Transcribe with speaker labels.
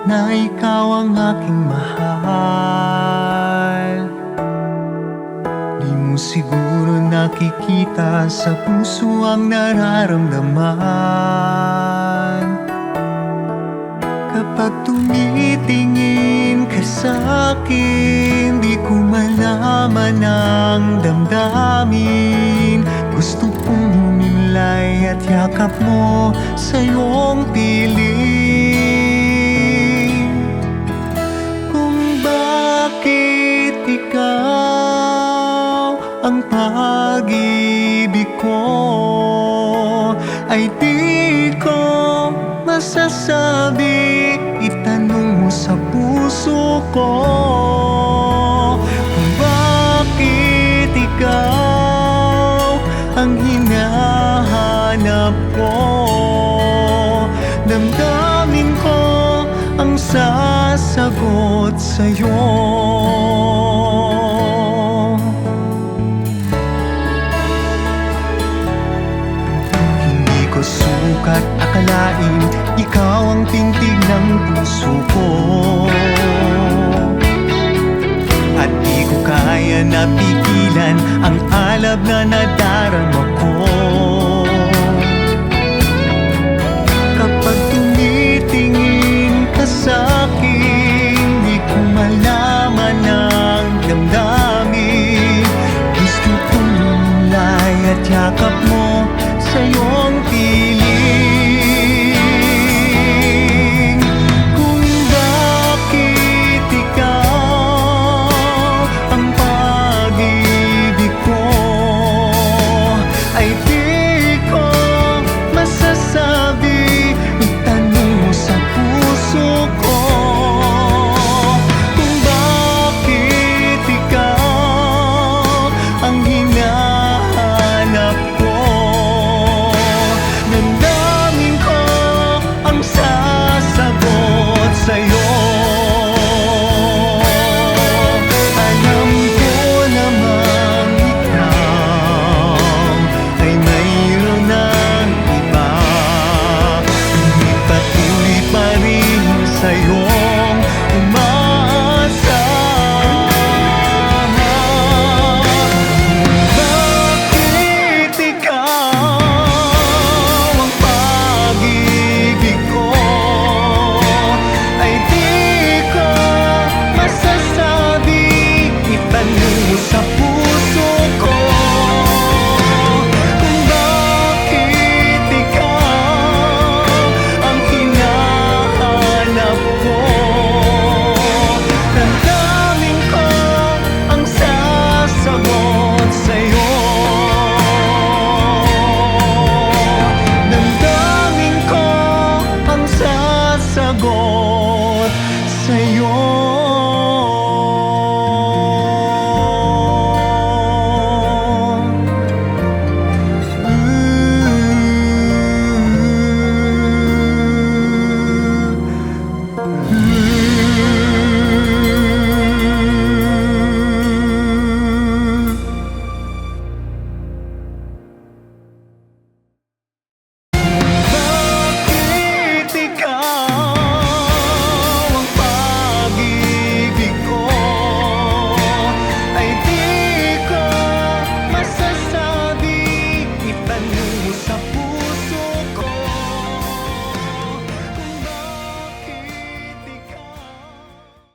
Speaker 1: na ikaw ang aking mahal. Di mo siguro nakikita sa puso ang nararamdaman. Kapag tumitingin ka sa'kin, di ko malaman ang damdamin. Gusto kong humilay at yakap mo sa iyong piling. Kung bakit ikaw ang pag-ibig ko, ay di ko masasabi. Itanong mo sa puso ko kung bakit ikaw ang hinahanap ko. Damdamin ko ang sasagot sa'yo. Hindi ko sukat akalain ikaw ang tintig ng puso ko, at di ko kaya napigilan ang alab na nadarama